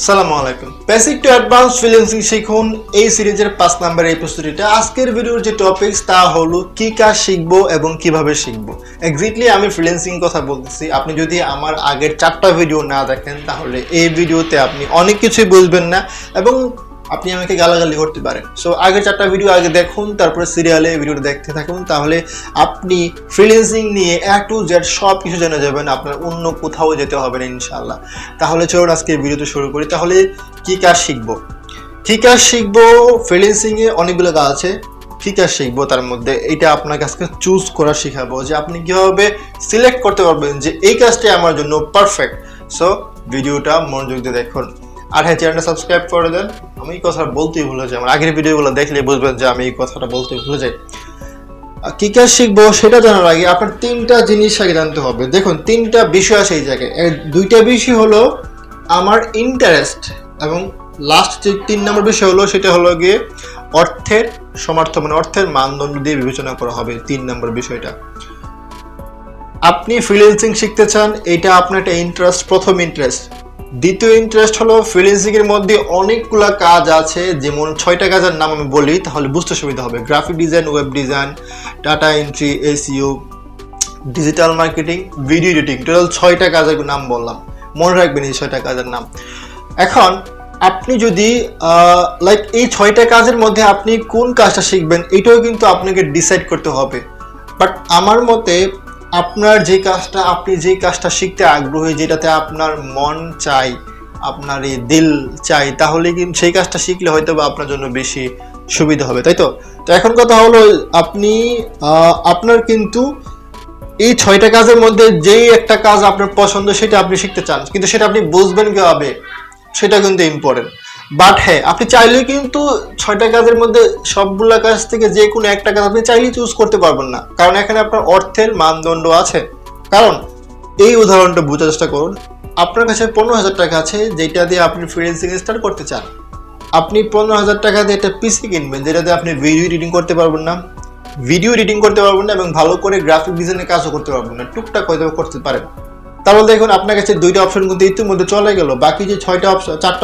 আসসালামু আলাইকুম। Basic to advance freelancing শিখুন এই সিরিজের 5 নাম্বার এপিসোডটা। আজকের ভিডিওর যে টপিকস তা হলো কি কাজ শিখবো এবং কিভাবে শিখবো। এক্স্যাক্টলি আমি ফ্রিল্যান্সিং কথা বলতেছি। আপনি যদি আমার আগের 4টা ভিডিও না দেখেন তাহলে এই ভিডিওতে আপনি অনেক কিছুই বুঝবেন না এবং আপনি আমাকে গালাগালি করতে পারেন। সো আগের 4টা ভিডিও আগে দেখুন, তারপরে সিরিয়ালে ভিডিওটা দেখতে থাকুন, তাহলে আপনি ফ্রিল্যান্সিং নিয়ে A to Z সব কিছু জেনে যাবেন। আপনার অন্য কোথাও যেতে হবে না ইনশাআল্লাহ। তাহলে চলুন আজকে ভিডিওটা শুরু করি। তাহলে কি কাজ শিখবো? কি কাজ শিখবো? ফ্রিল্যান্সিং এ অনেকগুলো কাজ আছে। কি কাজ শিখবো তার মধ্যে এটা আপনাকে আজকে চুজ করা শেখাবো যে আপনি কিভাবে সিলেক্ট করতে পারবেন যে এই কাজটাই আমার জন্য পারফেক্ট। সো ভিডিওটা মনোযোগ দিয়ে দেখুন। আর হ্যাঁ, চ্যানেলটা সাবস্ক্রাইব করে দেন। আমি এই কথাটা বলতেই ভুলে যাই, আমার আগের ভিডিওগুলো দেখলে বুঝবেন যে আমি এই কথাটা বলতে ভুলে যাই। কি কাজ শিখবো সেটা জানার আগে আপনার 3টা জিনিস আগে জানতে হবে। দেখুন 3টা বিষয় আছে এই জায়গায়। 2টা বিষয় হলো আমার ইন্টারেস্ট এবং লাস্ট যে 3 নম্বর বিষয় হলো সেটা হলো গিয়ে অর্থের সমর্থ, মানে অর্থের মানদণ্ড দিয়ে বিবেচনা করা হবে 3 নম্বর বিষয়টা। আপনি ফ্রিল্যান্সিং শিখতে চান, এটা আপনার একটা ইন্টারেস্ট, প্রথম ইন্টারেস্ট। দ্বিতীয় ইন্টারেস্ট হলো ফ্রিল্যান্সিং এর মধ্যে অনেকগুলো কাজ আছে, যেমন 6টা কাজের নাম আমি বলি তাহলে বুঝতে সুবিধা হবে। Graphic design, web design, data entry, SEO, digital marketing, video editing. Total 6টা কাজের নাম বললাম, মনে রাখবেন এই 6টা কাজের নাম। এখন আপনি যদি এই 6টা কাজের মধ্যে আপনি কোন কাজটা শিখবেন এটাও কিন্তু আপনাকে ডিসাইড করতে হবে। বাট আমার মতে আপনার আপনি যে কাজটা শিখতে আগ্রহী, যেটাতে আপনার মন চাই, আপনার এই দিল চাই, তাহলে কিন্তু সেই কাজটা শিখলে হয়তো বা আপনার জন্য বেশি সুবিধা হবে, তাই তো? তো এখন কথা হলো আপনি আপনার কিন্তু এই 6টা কাজের মধ্যে যেই একটা কাজ আপনার পছন্দ সেটা আপনি শিখতে চান, কিন্তু সেটা আপনি বুঝবেন কিভাবে সেটা কিন্তু ইম্পর্টেন্ট। বাট হ্যাঁ, আপনি চাইলেই কিন্তু 6টা কাজের মধ্যে সবগুলা কাজ থেকে যে কোনো একটা কাজ আপনি চাইলেই চুজ করতে পারবেন না, কারণ এখানে আপনার অর্থের মানদণ্ড আছে। কারণ এই উদাহরণটা বোঝার চেষ্টা করুন। আপনার কাছে 15,000 টাকা আছে যেটা দিয়ে আপনি ফ্রিল্যান্সিং স্টার্ট করতে চান। আপনি 15,000 টাকা দিয়ে একটা পিসি কিনবেন যেটা দিয়ে আপনি ভিডিও এডিটিং করতে পারবেন না, এবং ভালো করে গ্রাফিক ডিজাইনের কাজও করতে পারবেন না, টুকটাক হয়তো করতে পারেন। তাহলে দেখুন আপনার কাছে 2টা অপশন কিন্তু ইতিমধ্যে চলে গেল। বাকি যে 4টা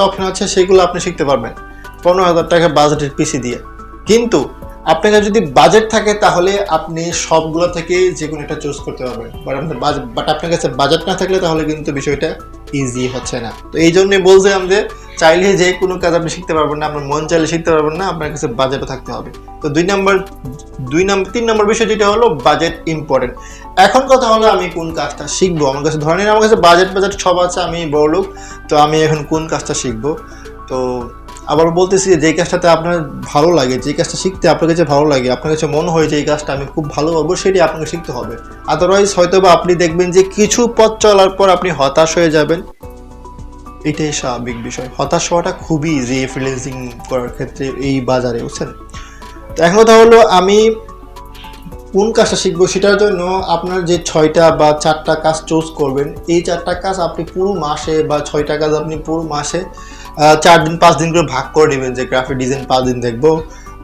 অপশন আছে সেগুলো আপনি শিখতে পারবেন 15,000 টাকা বাজেটের পিসি দিয়ে। কিন্তু আপনার কাছে যদি বাজেট থাকে তাহলে আপনি সবগুলো থেকে যে কোনো একটা চুজ করতে পারবেন। বাট আপনার কাছে বাজেট না থাকলে তাহলে কিন্তু বিষয়টা ইজি হচ্ছে না। তো এই জন্যই বলছিলাম যে চাইলে যে কোনো কাজ আপনি শিখতে পারবেন না, আপনার মন চাইলে শিখতে পারবেন না, আপনার কাছে বাজেটও থাকতে হবে। তো 3 নম্বর বিষয় যেটা হলো বাজেট ইম্পর্টেন্ট। এখন কথা হলো আমি কোন কাজটা শিখবো। আমার কাছে ধরেন আমার কাছে বাজেট সব আছে, আমি বড়লোক, তো আমি এখন কোন কাজটা শিখবো। তো আবার বলতেছি যে কাজটাতে আপনার ভালো লাগে, যে কাজটা শিখতে আপনার কাছে ভালো লাগে, আপনার কাছে মনে হয় যে এই কাজটা আমি খুব ভালো পারবো, সেটি আপনাকে শিখতে হবে। আদারওয়াইজ হয়তো বা আপনি দেখবেন যে কিছু পথ চলার পর আপনি হতাশ হয়ে যাবেন। এটাই স্বাভাবিক বিষয়, হতাশ হওয়াটা খুবই ইজি ফ্রিল্যান্সিং করার ক্ষেত্রে এই বাজারে, বুঝছেন? তো এখন কথা হলো আমি কোন কাজটা শিখবো সেটার জন্য আপনার যে 6টা বা 4টা কাজ চুজ করবেন, এই 4টা কাজ আপনি পুরো মাসে, বা 6টা কাজ আপনি পুরো মাসে 4 দিন 5 দিন করে ভাগ করে নেবেন। যে গ্রাফিক ডিজাইন 5 দিন দেখবো,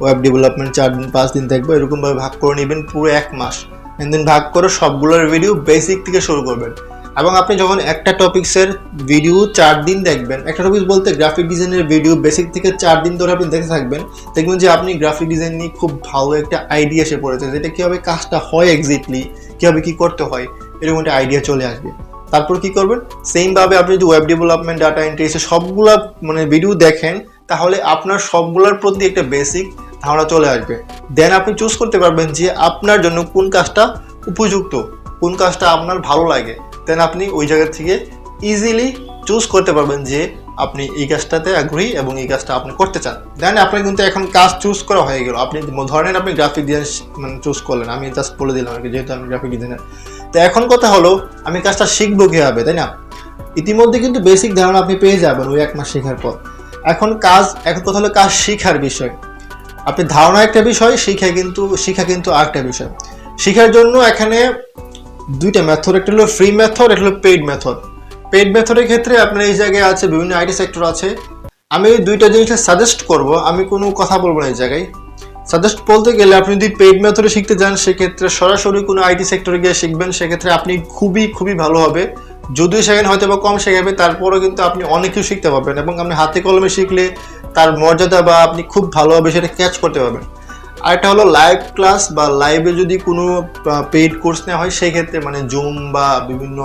ওয়েব ডেভেলপমেন্ট 4 দিন 5 দিন দেখবো, এরকমভাবে ভাগ করে নেবেন পুরো 1 মাস। দেন ভাগ করে সবগুলোর ভিডিও বেসিক থেকে শুরু করবেন। এবং আপনি যখন একটা টপিক্সের ভিডিও 4 দিন দেখবেন, একটা টপিক্স বলতে গ্রাফিক ডিজাইনের ভিডিও বেসিক থেকে 4 দিন ধরে আপনি দেখতে থাকবেন, দেখবেন যে আপনি গ্রাফিক ডিজাইন নিয়ে খুব ভালো একটা আইডিয়া এসে পড়েছে, যেটা কীভাবে কাজটা হয়, এক্স্যাক্টলি কীভাবে কী করতে হয়, এরকম একটা আইডিয়া চলে আসবে। তারপর কি করবেন, সেমভাবে আপনি যদি ওয়েব ডেভেলপমেন্ট, ডাটা এন্ট্রি এসে সবগুলা ভিডিও দেখেন, তাহলে আপনার সবগুলোর প্রতি একটা বেসিক ধারণা চলে আসবে। দেন আপনি চুজ করতে পারবেন যে আপনার জন্য কোন কাজটা উপযুক্ত, কোন কাজটা আপনার ভালো লাগে। দেন আপনি ওই জায়গা থেকে ইজিলি চুজ করতে পারবেন যে আপনি এই কাজটাতে আগ্রহী এবং এই কাজটা আপনি করতে চান। দেন আপনার কিন্তু এখন কাজ চুজ করা হয়ে গেল। আপনি ধরেন আপনি গ্রাফিক ডিজাইন চুজ করলেন, আমি জাস্ট বলে দিলাম আর কি, যেহেতু আমি গ্রাফিক ডিজাইনার। তো এখন কথা হলো আমি কাজটা শিখবো কীভাবে, তাই না? ইতিমধ্যে কিন্তু বেসিক ধারণা আপনি পেয়ে যাবেন ওই 1 মাস শেখার পর। এখন কথা হলো কাজ শিখার বিষয়। আপনি ধারণা একটা বিষয়, শিখা কিন্তু আরেকটা বিষয়। শিখার জন্য এখানে 2টা মেথড, একটা হলো ফ্রি মেথড, একটা হলো পেইড মেথড। পেইড মেথডের ক্ষেত্রে আপনার এই জায়গায় আছে বিভিন্ন আইটি সেক্টর আছে। আমি 2টা জিনিসটা সাজেস্ট করব, আমি কোনো কথা বলবো না এই জায়গায়। সাজেস্ট বলতে গেলে আপনি যদি পেইড মেথডে শিখতে যান সেক্ষেত্রে সরাসরি কোনো আইটি সেক্টরে গিয়ে শিখবেন, সেক্ষেত্রে আপনি খুবই ভালো হবে যদিও সেখানে হয়তো বা কম শেখাবে, তারপরেও কিন্তু আপনি অনেক কিছু শিখতে পারবেন এবং আপনি হাতে কলমে শিখলে তার মর্যাদা বা আপনি খুব ভালোভাবে সেটা ক্যাচ করতে পারবেন। আরেকটা হলো লাইভ ক্লাস বা লাইভে যদি কোনো পেইড কোর্স নেওয়া হয় সেই ক্ষেত্রে মানে জুম বা বিভিন্ন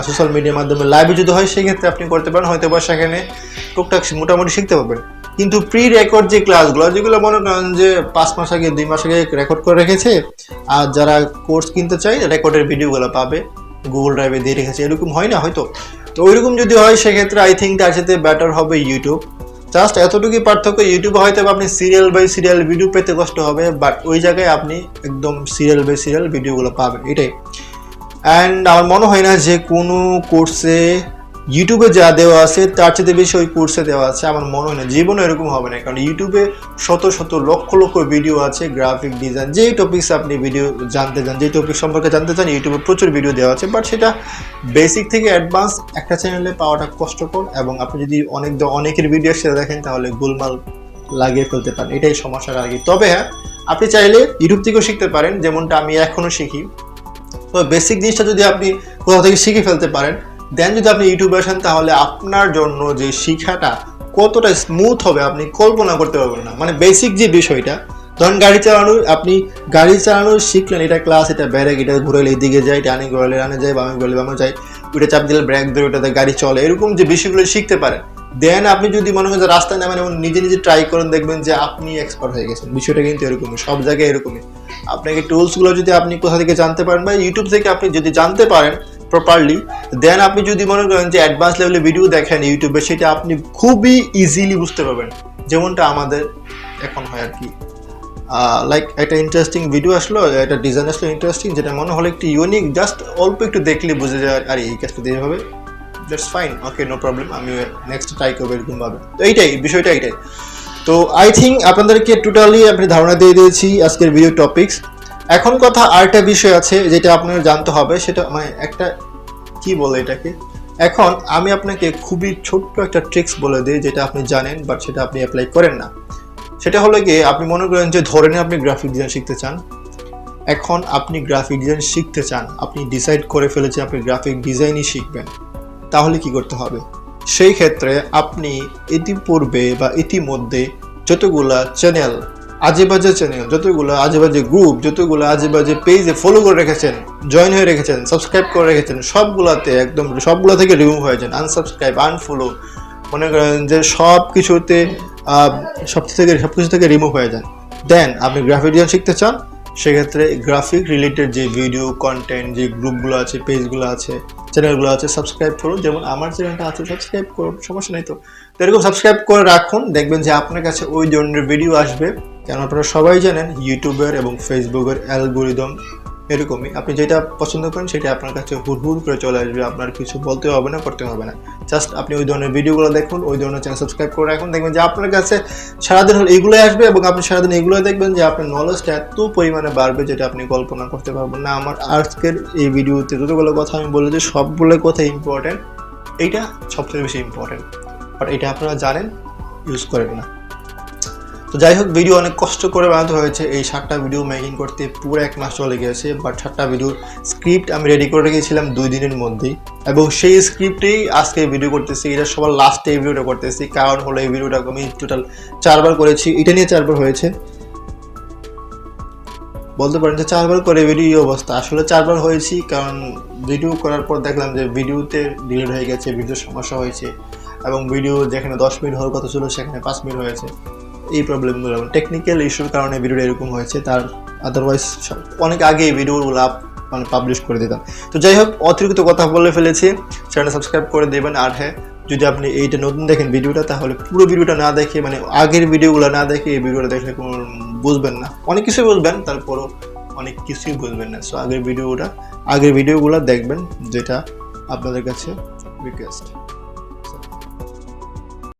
সোশ্যাল মিডিয়ার মাধ্যমে লাইভে যদি হয় সেই ক্ষেত্রে আপনি করতে পারেন, হয়তো বা সেখানে টুকটাক মোটামুটি শিখতে পারবেন। কিন্তু প্রি রেকর্ড যে ক্লাসগুলো যেগুলো মনে করেন যে 5 মাস আগে 2 মাস আগে রেকর্ড করে রেখেছে, আর যারা কোর্স কিনতে চায় রেকর্ডের ভিডিওগুলো পাবে, গুগল ড্রাইভে দিয়ে রেখেছে, এরকম হয় না হয়তো। তো ওইরকম যদি হয় সেক্ষেত্রে আই থিঙ্ক তার সাথে বেটার হবে ইউটিউব। জাস্ট এতটুকুই পার্থক্য, ইউটিউবে হয়তো আপনি সিরিয়াল বাই সিরিয়াল ভিডিও পেতে কষ্ট হবে, বাট ওই জায়গায় আপনি একদম সিরিয়াল বাই সিরিয়াল ভিডিওগুলো পাবেন, এটাই। অ্যান্ড আমার মনে হয় না যে কোনো কোর্সে ইউটিউবে যা দেওয়া আছে তার চেয়ে বেশি ওই কোর্সে দেওয়া আছে, আমার মনে হয় না, জীবনে এরকম হবে না। কারণ ইউটিউবে শত শত লক্ষ লক্ষ ভিডিও আছে, গ্রাফিক ডিজাইন যেই টপিকস আপনি ভিডিও জানতে চান, যেই টপিক সম্পর্কে জানতে চান, ইউটিউবে প্রচুর ভিডিও দেওয়া আছে, বাট সেটা বেসিক থেকে অ্যাডভান্স একটা চ্যানেলে পাওয়াটা কষ্টকর, এবং আপনি যদি অনেকের ভিডিও একসাথে দেখেন তাহলে গোলমাল লাগিয়ে ফেলতে পারেন, এটাই সমস্যার আগে। তবে হ্যাঁ, আপনি চাইলে ইউটিউব থেকেও শিখতে পারেন, যেমনটা আমি এখনও শিখি। তো বেসিক জিনিসটা যদি আপনি কোথাও থেকে শিখে ফেলতে পারেন, দেন যদি আপনি ইউটিউবে আসেন তাহলে আপনার জন্য যে শিক্ষাটা কতটা স্মুথ হবে আপনি কল্পনা করতে পারবেন না। মানে বেসিক যে বিষয়টা, ধরেন গাড়ি চালানো, আপনি গাড়ি চালানো শিখলেন, এটা ক্লাস, এটা ব্রেক, এটা ঘুরাইলে এদিকে যায়, ডানে ঘুরাইলে ডানে যায়, বামে ঘুরাইলে বামে যায়, ওইটা চাপ দিলে ব্রেক ধরে ওটাতে গাড়ি চলে, এরকম যে বিষয়গুলো শিখতে পারেন, দেন আপনি যদি মনে করেন যে রাস্তায় নামেন এবং নিজে নিজে ট্রাই করেন, দেখবেন যে আপনি এক্সপার্ট হয়ে গেছেন। বিষয়টা কিন্তু এরকমই, সব জায়গায় এরকমই। আপনাকে টুলসগুলো যদি আপনি কোথা থেকে জানতে পারেন বা ইউটিউব থেকে আপনি যদি জানতে পারেন প্রপারলি, দেন আপনি যদি মনে করেন যে অ্যাডভান্স লেভেলে ভিডিও দেখেন ইউটিউবে, সেটা আপনি খুবই ইজিলি বুঝতে পারবেন, যেমনটা আমাদের এখন হয় আর কি। লাইক একটা ইন্টারেস্টিং ভিডিও আসলো, একটা ডিজাইন আসলো ইন্টারেস্টিং, যেটা মনে হলো একটু ইউনিক, জাস্ট অল্প একটু দেখলে বুঝে যায় আর এই কাজটা দিয়ে হবে, that's fine, okay, no problem, আমি নেক্সট ট্রাই করবো এরকমভাবে। তো এইটাই বিষয়টা, এইটাই। তো আই থিঙ্ক আপনাদেরকে টোটালি আপনি ধারণা দিয়ে দিয়েছি আজকের ভিডিও টপিকস। এখন কথা আরেকটা বিষয় আছে যেটা আপনার জানতে হবে, সেটা মানে একটা কি বলে এটাকে, এখন আমি আপনাকে খুবই ছোট্ট একটা ট্রিক্স বলে দিই যেটা আপনি জানেন বাট সেটা আপনি অ্যাপ্লাই করেন না। সেটা হলো গিয়ে, আপনি মনে করেন যে ধরে নিন আপনি গ্রাফিক ডিজাইন শিখতে চান। এখন আপনি গ্রাফিক ডিজাইন শিখতে চান, আপনি ডিসাইড করে ফেলেছেন আপনি গ্রাফিক ডিজাইনই শিখবেন, তাহলে কি করতে হবে? সেই ক্ষেত্রে আপনি ইতিপূর্বে বা ইতিমধ্যে যতগুলা চ্যানেল, আজেবাজে চ্যানেল, যতগুলো আজেবাজে গ্রুপ, যতগুলো আজেবাজে পেজে ফলো করে রেখেছেন, জয়েন হয়ে রেখেছেন, সাবস্ক্রাইব করে রেখেছেন, সবগুলাতে একদম সবগুলা থেকে রিমুভ হয়ে যান, আনসাবস্ক্রাইব, আনফলো, মনে করেন যে সব কিছু থেকে রিমুভ হয়ে যান। দেন আপনি গ্রাফিক ডিজাইন শিখতে চান, সেক্ষেত্রে গ্রাফিক রিলেটেড যে ভিডিও কন্টেন্ট, যে গ্রুপগুলো আছে, পেজগুলো আছে, চ্যানেলগুলো আছে, সাবস্ক্রাইব করুন। যেমন আমার চ্যানেলটা আছে, সাবস্ক্রাইব করুন, সমস্যা নেই। তো এরকম সাবস্ক্রাইব করে রাখুন, দেখবেন যে আপনার কাছে ওই ধরনের ভিডিও আসবে। কেন আপনারা সবাই জানেন ইউটিউবের এবং ফেসবুকের অ্যালগোরিদম এরকমই, আপনি যেটা পছন্দ করেন সেটা আপনার কাছে হুড় করে চলে আসবে, আপনার কিছু বলতে হবে না, করতে হবে না, জাস্ট আপনি ওই ধরনের ভিডিওগুলো দেখুন, ওই ধরনের চ্যানেল সাবস্ক্রাইব করে রাখুন, দেখবেন যে আপনার কাছে সারাদিন হলে এইগুলোই আসবে এবং আপনি সারাদিন এইগুলো দেখবেন যে আপনার নলেজটা এত পরিমাণে বাড়বে যেটা আপনি কল্পনা করতে পারবেন না। আমার আজকের এই ভিডিওতে যতগুলো কথা আমি বলেছি সবগুলো কথা ইম্পর্টেন্ট, এইটা সবচেয়ে বেশি ইম্পর্টেন্ট, বাট এটা আপনারা জানেন, ইউজ করেন না। তো যাই হোক, ভিডিও অনেক কষ্ট করে বানাতে হয়েছে, এই 7টা ভিডিও মেকিং করতে পুরো 1 মাস চলে গেছে, বাট 7টা ভিডিওর স্ক্রিপ্ট আমি রেডি করে রেখেছিলাম 2 দিনের মধ্যেই, এবং সেই স্ক্রিপ্টেই আজকে ভিডিও করতেছি। এটা সবার লাস্টে এই ভিডিওটা করতেছি, কারণ হলো এই ভিডিওটা আমি টোটাল 4বার করেছি, এটা নিয়ে 4বার হয়েছে, বলতে পারেন যে 4বার করে ভিডিও এই অবস্থা। আসলে 4বার হয়েছি কারণ ভিডিও করার পর দেখলাম যে ভিডিওতে ডিলিট হয়ে গেছে, ভিডিওর সমস্যা হয়েছে, এবং ভিডিও যেখানে 10 মিনিট হওয়ার কথা ছিল সেখানে 5 মিনিট হয়েছে। এই প্রবলেমগুলো টেকনিক্যাল ইস্যুর কারণে ভিডিওটা এরকম হয়েছে, তার আদারওয়াইজ অনেক আগে এই ভিডিওগুলো মানে পাবলিশ করে দিতাম। তো যাই হোক, অতিরিক্ত কথা বলে ফেলেছি, চ্যানেল সাবস্ক্রাইব করে দেবেন। আর হ্যাঁ, যদি আপনি এইটা নতুন দেখেন ভিডিওটা, তাহলে পুরো ভিডিওটা না দেখে, মানে আগের ভিডিওগুলো না দেখে এই ভিডিওটা দেখলে কোনো বুঝবেন না, অনেক কিছুই বুঝবেন, তারপরও অনেক কিছুই বুঝবেন না। সো আগের ভিডিওগুলো দেখবেন, যেটা আপনাদের কাছে রিকোয়েস্ট।